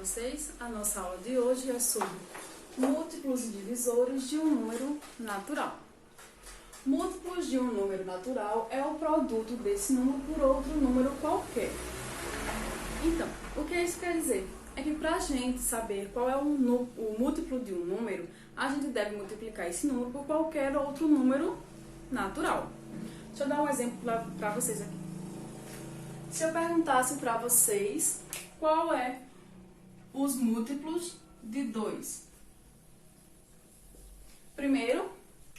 vocês. A nossa aula de hoje é sobre múltiplos e divisores de um número natural. Múltiplos de um número natural é o produto desse número por outro número qualquer. Então, o que isso quer dizer? É que para a gente saber qual é o múltiplo de um número, a gente deve multiplicar esse número por qualquer outro número natural. Deixa eu dar um exemplo para vocês aqui. Se eu perguntasse para vocês qual é os múltiplos de 2. Primeiro,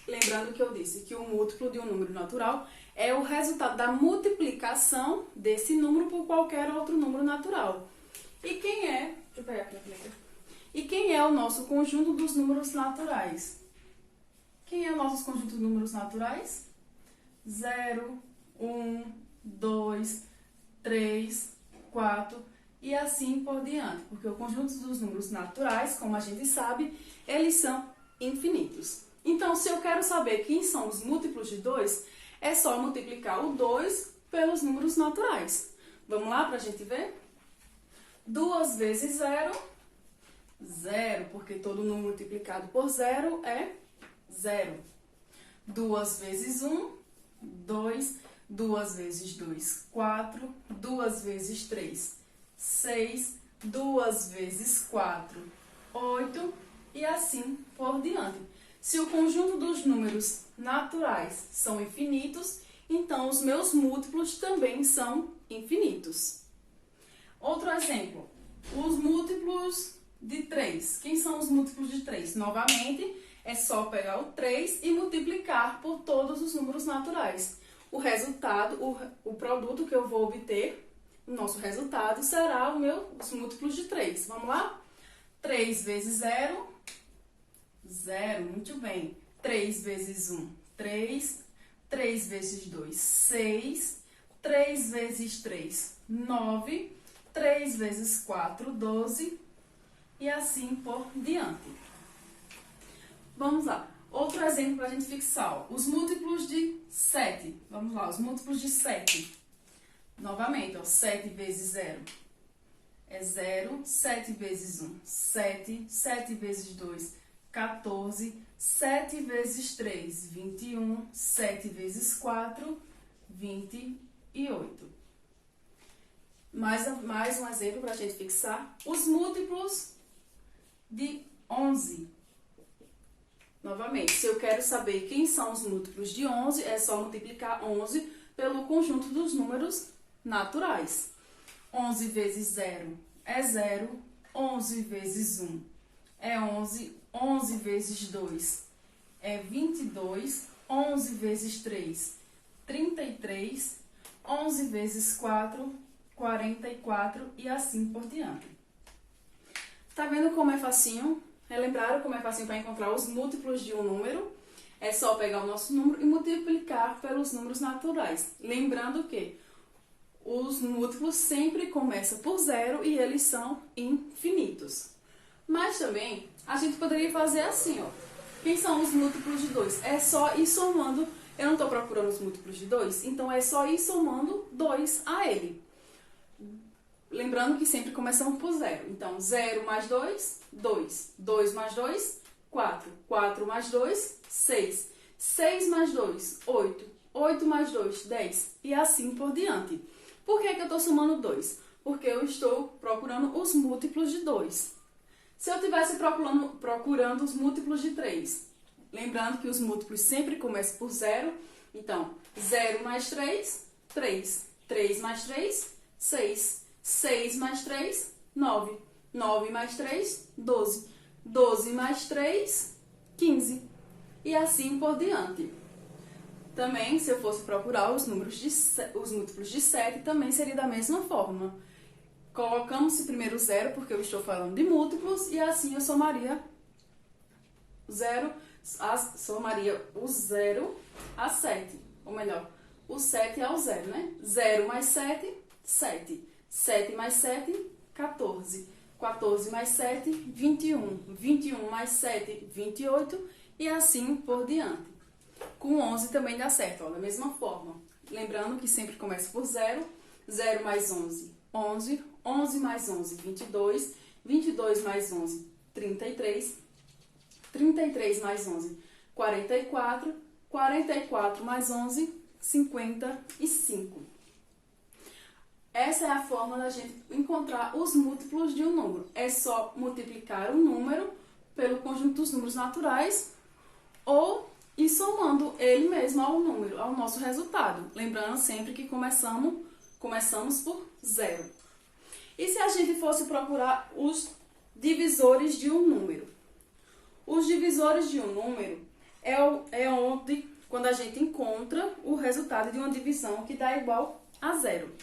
lembrando que eu disse que o múltiplo de um número natural é o resultado da multiplicação desse número por qualquer outro número natural. E quem é, deixa eu pegar aqui a letra. E quem é o nosso conjunto dos números naturais? Quem é o nosso conjunto de números naturais? 0, 1, 2, 3, 4 e assim por diante. Porque o conjunto dos números naturais, como a gente sabe, eles são infinitos. Então, se eu quero saber quem são os múltiplos de 2, é só multiplicar o 2 pelos números naturais. Vamos lá para a gente ver? 2 vezes 0, 0, porque todo número multiplicado por 0 é 0. 2 vezes 1, 2. 2 vezes 2, 4. 2 vezes 3, 6. 2 vezes 4, 8. E assim por diante. Se o conjunto dos números naturais são infinitos, então os meus múltiplos também são infinitos. Outro exemplo, os múltiplos de 3. Quem são os múltiplos de 3? Novamente, é só pegar o 3 e multiplicar por todos os números naturais. O resultado, o produto que eu vou obter, o nosso resultado, será os múltiplos de 3. Vamos lá? 3 vezes 0, 0, muito bem. 3 vezes 1, 3. 3 vezes 2, 6. 3 vezes 3, 9. 3 vezes 4, 12. E assim por diante. Vamos lá. Outro exemplo para a gente fixar, ó, os múltiplos de 7. Vamos lá, os múltiplos de 7. Novamente, ó, 7 vezes 0 é 0. 7 vezes 1, 7. 7 vezes 2, 14. 7 vezes 3, 21. 7 vezes 4, 28. Mais um exemplo para a gente fixar. Os múltiplos de 11. Novamente, se eu quero saber quem são os múltiplos de 11, é só multiplicar 11 pelo conjunto dos números naturais. 11 vezes 0 é 0. 11 vezes 1 é 11. 11 vezes 2 é 22. 11 vezes 3, 33. 11 vezes 4, 44 e assim por diante. Tá vendo como é facinho? Relembraram como é facinho para encontrar os múltiplos de um número? É só pegar o nosso número e multiplicar pelos números naturais. Lembrando que os múltiplos sempre começam por 0 e eles são infinitos. Mas também a gente poderia fazer assim, ó. Quem são os múltiplos de 2? É só ir somando. Eu não estou procurando os múltiplos de 2, então é só ir somando 2 a ele. Lembrando que sempre começamos por 0. Então, 0 mais 2, 2. 2 mais 2, 4. 4 mais 2, 6. 6 mais 2, 8. 8 mais 2, 10. E assim por diante. Por que eu estou somando 2? Porque eu estou procurando os múltiplos de 2. Se eu estivesse procurando os múltiplos de 3, lembrando que os múltiplos sempre começam por 0. Então, 0 mais 3, 3. 3 mais 3, 6. 6 mais 3, 9. 9 mais 3, 12. 12 mais 3, 15. E assim por diante. Também, se eu fosse procurar os múltiplos de 7, também seria da mesma forma. Colocamos-se primeiro 0, porque eu estou falando de múltiplos, e assim eu somaria o 0 a 7. Ou melhor, o 7 ao 0, né? 0 mais 7, 7. 7 mais 7, 14. 14 mais 7, 21. 21 mais 7, 28. E assim por diante. Com 11 também dá certo, ó, da mesma forma. Lembrando que sempre começa por 0. 0 mais 11, 11. 11 mais 11, 22. 22 mais 11, 33. 33 mais 11, 44. 44 mais 11, 55. Essa é a forma da gente encontrar os múltiplos de um número. É só multiplicar o número pelo conjunto dos números naturais ou ir somando ele mesmo ao número, ao nosso resultado. Lembrando sempre que começamos por zero. E se a gente fosse procurar os divisores de um número? Os divisores de um número é onde, quando a gente encontra o resultado de uma divisão que dá igual a zero.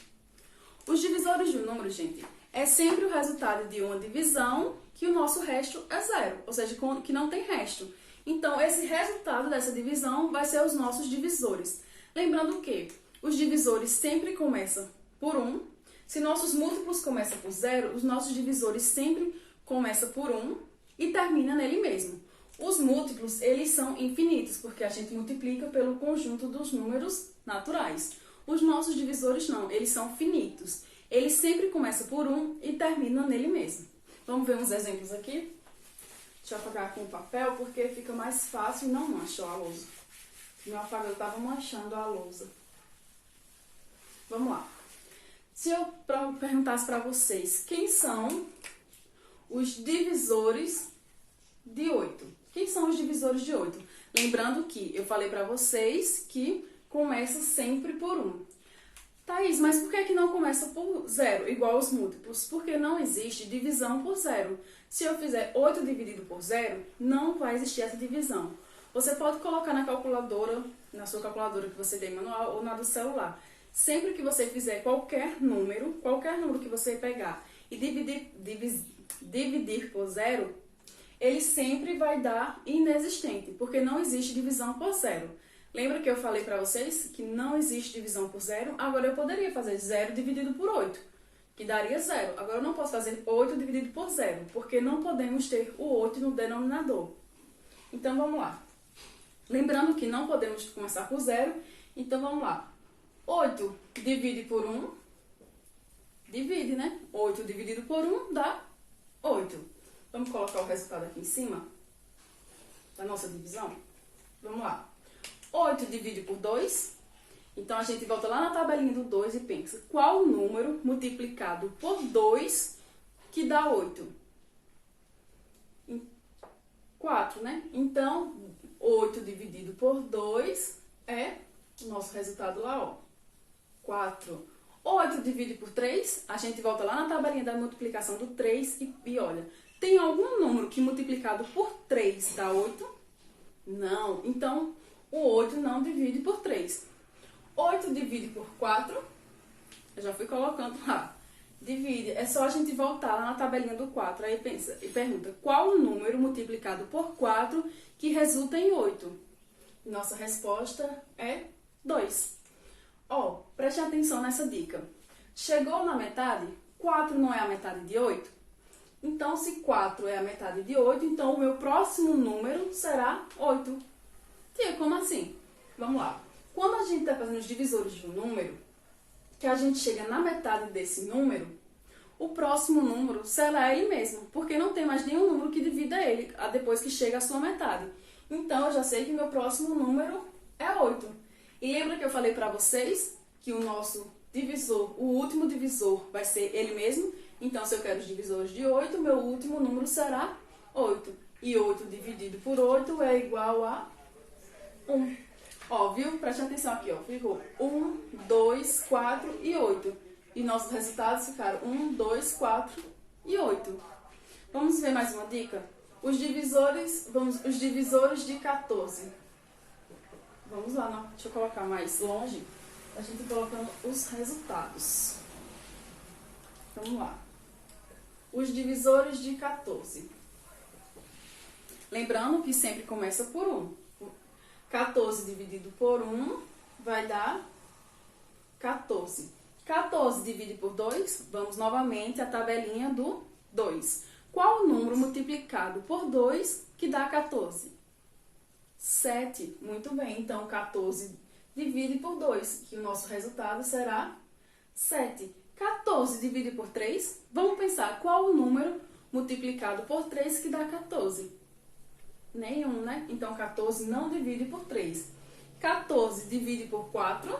Os divisores de um número, gente, é sempre o resultado de uma divisão que o nosso resto é zero, ou seja, que não tem resto. Então, esse resultado dessa divisão vai ser os nossos divisores. Lembrando que os divisores sempre começam por 1. Se nossos múltiplos começam por 0, os nossos divisores sempre começam por 1 e termina nele mesmo. Os múltiplos, eles são infinitos, porque a gente multiplica pelo conjunto dos números naturais. Os nossos divisores não, eles são finitos. Eles sempre começam por 1 e terminam nele mesmo. Vamos ver uns exemplos aqui? Deixa eu apagar com o papel, porque fica mais fácil e não mancha a lousa. Meu apagador estava manchando a lousa. Vamos lá. Se eu perguntasse para vocês, quem são os divisores de 8? Quem são os divisores de 8? Lembrando que eu falei para vocês que começa sempre por 1. Thaís, mas por que não começa por 0, igual aos múltiplos? Porque não existe divisão por 0. Se eu fizer 8 dividido por 0, não vai existir essa divisão. Você pode colocar na calculadora, na sua calculadora que você tem manual ou na do celular. Sempre que você fizer qualquer número que você pegar e dividir por 0, ele sempre vai dar inexistente, porque não existe divisão por 0. Lembra que eu falei para vocês que não existe divisão por 0? Agora eu poderia fazer 0 dividido por 8, que daria 0. Agora eu não posso fazer 8 dividido por 0, porque não podemos ter o 8 no denominador. Então vamos lá. Lembrando que não podemos começar por 0, então vamos lá. 8 divide por 1, divide, né? 8 dividido por 1 dá 8. Vamos colocar o resultado aqui em cima da nossa divisão? Vamos lá. 8 divide por 2. Então, a gente volta lá na tabelinha do 2 e pensa, qual o número multiplicado por 2 que dá 8? 4, né? Então, 8 dividido por 2 é o nosso resultado lá, ó. 4. 8 divide por 3, a gente volta lá na tabelinha da multiplicação do 3 e olha, tem algum número que multiplicado por 3 dá 8? Não. Então, o 8 não divide por 3. 8 divide por 4, eu já fui colocando lá. Divide, é só a gente voltar lá na tabelinha do 4, aí pensa e pergunta, qual o número multiplicado por 4 que resulta em 8? Nossa resposta é 2. Ó, preste atenção nessa dica. Chegou na metade, 4 não é a metade de 8? Então, se 4 é a metade de 8, então o meu próximo número será 8. Tia, como assim? Vamos lá. Quando a gente está fazendo os divisores de um número, que a gente chega na metade desse número, o próximo número será ele mesmo, porque não tem mais nenhum número que divida ele depois que chega a sua metade. Então, eu já sei que meu próximo número é 8. E lembra que eu falei para vocês que o nosso divisor, o último divisor, vai ser ele mesmo? Então, se eu quero os divisores de 8, meu último número será 8. E 8 dividido por 8 é igual a 1. Ó, viu? Preste atenção aqui, ó. Ficou 1, 2, 4 e 8. E nossos resultados ficaram 1, 2, 4 e 8. Vamos ver mais uma dica? Os divisores de 14. Vamos lá, não? Deixa eu colocar mais longe, a gente colocando os resultados. Vamos lá. Os divisores de 14. Lembrando que sempre começa por 1. 14 dividido por 1 vai dar 14. 14 divide por 2, vamos novamente à tabelinha do 2. Qual o número multiplicado por 2 que dá 14? 7. Muito bem, então 14 divide por 2, que o nosso resultado será 7. 14 divide por 3, vamos pensar qual o número multiplicado por 3 que dá 14? Nenhum, né? Então, 14 não divide por 3. 14 divide por 4.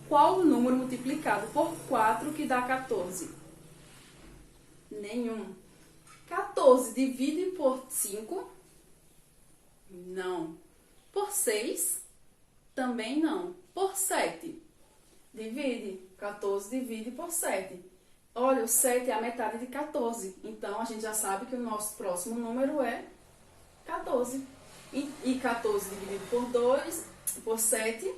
Qual o número multiplicado por 4 que dá 14? Nenhum. 14 divide por 5? Não. Por 6? Também não. Por 7? Divide. 14 divide por 7. Olha, o 7 é a metade de 14. Então, a gente já sabe que o nosso próximo número é 14. E 14 dividido por 7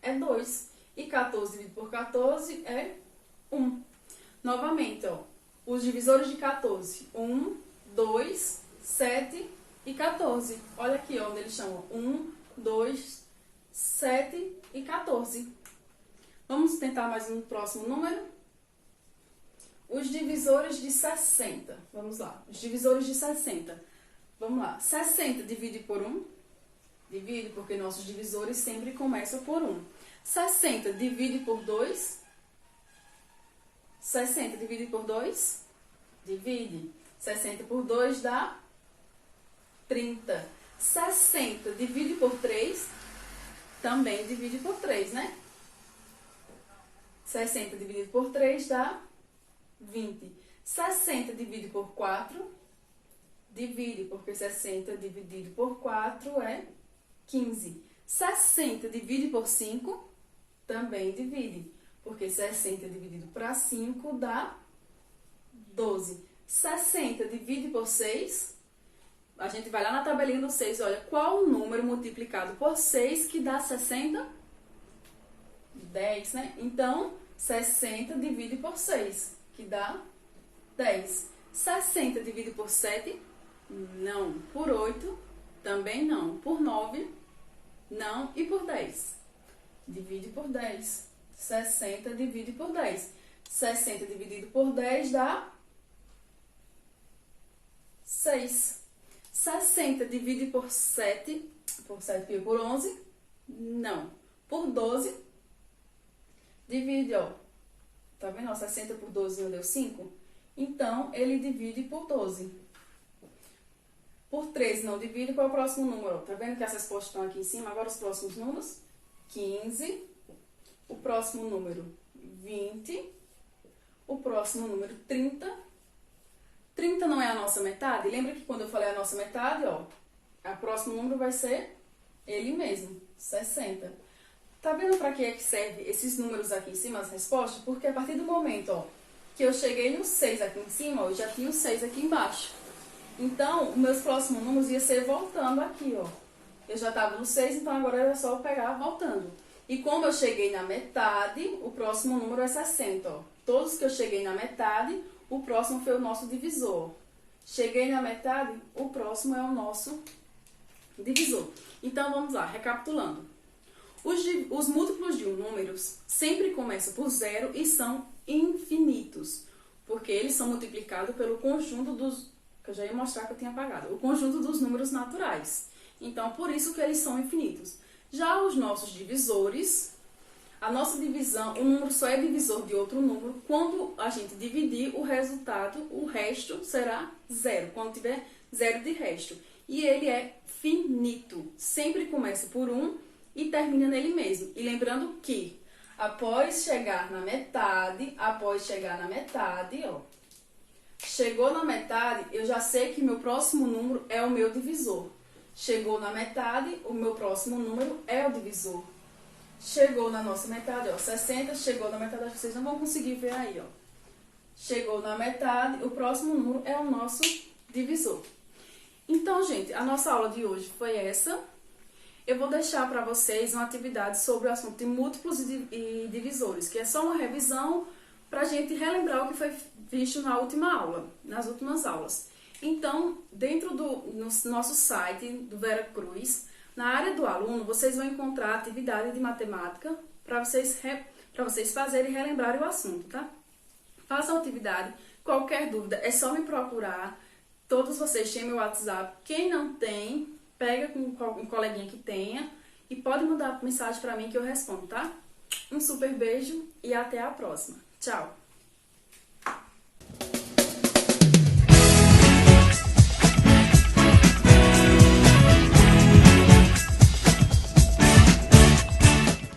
é 2. E 14 dividido por 14 é 1. Novamente, ó, os divisores de 14. 1, 2, 7 e 14. Olha aqui, ó, onde eles chamam 1, 2, 7 e 14. Vamos tentar mais um próximo número? Os divisores de 60. Vamos lá. Os divisores de 60. Vamos lá. 60 divide por 1? Divide, porque nossos divisores sempre começam por 1. 60 divide por 2? 60 divide por 2? Divide. 60 por 2 dá 30. 60 divide por 3? Também divide por 3, né? 60 dividido por 3 dá 20. 60 dividido por 4? Divide, porque 60 dividido por 4 é 15. 60 dividido por 5? Também divide, porque 60 dividido para 5 dá 12. 60 dividido por 6? A gente vai lá na tabelinha do 6, olha, qual o número multiplicado por 6 que dá 60? 10, né? Então, 60 divide por 6, que dá 10. 60 divide por 7? Não. Por 8? Também não. Por 9? Não. E por 10? Divide por 10. 60 divide por 10. 60 dividido por 10 dá 6. 60 divide por 7? Por 7 e por 11? Não. Por 12? Divide, ó. Tá vendo? 60 por 12 não deu 5? Então, ele divide por 12. Por 13 não divide, qual é o próximo número? Tá vendo que as respostas estão aqui em cima? Agora os próximos números. 15. O próximo número, 20. O próximo número, 30. 30 não é a nossa metade? Lembra que quando eu falei a nossa metade, ó, o próximo número vai ser ele mesmo, 60. Tá vendo para que é que serve esses números aqui em cima, as respostas? Porque a partir do momento, ó, que eu cheguei no 6 aqui em cima, ó, eu já tinha o 6 aqui embaixo. Então, os meus próximos números iam ser voltando aqui, ó. Eu já estava no 6, então agora era só eu pegar voltando. E como eu cheguei na metade, o próximo número é 60, ó. Todos que eu cheguei na metade, o próximo foi o nosso divisor. Cheguei na metade, o próximo é o nosso divisor. Então, vamos lá, recapitulando. Os múltiplos de um número sempre começam por 0 e são infinitos, porque eles são multiplicados pelo conjunto dos... que eu já ia mostrar que eu tinha apagado. O conjunto dos números naturais. Então, por isso que eles são infinitos. Já os nossos divisores, a nossa divisão, o número só é divisor de outro número quando a gente dividir o resultado, o resto será 0, quando tiver 0 de resto. E ele é finito, sempre começa por 1 e termina nele mesmo. E lembrando que após chegar na metade, ó, chegou na metade, eu já sei que meu próximo número é o meu divisor. Chegou na metade, o meu próximo número é o divisor. Chegou na nossa metade, ó, 60, chegou na metade, vocês não vão conseguir ver aí, ó. Chegou na metade, o próximo número é o nosso divisor. Então, gente, a nossa aula de hoje foi essa. Eu vou deixar para vocês uma atividade sobre o assunto de múltiplos e divisores, que é só uma revisão para a gente relembrar o que foi visto na última aula, nas últimas aulas. Então, dentro no nosso site do Vera Cruz, na área do aluno, vocês vão encontrar atividade de matemática para vocês fazerem e relembrarem o assunto, tá? Façam a atividade. Qualquer dúvida, é só me procurar. Todos vocês têm meu WhatsApp. Quem não tem, pega com um coleguinha que tenha e pode mandar mensagem para mim que eu respondo, tá? Um super beijo e até a próxima. Tchau!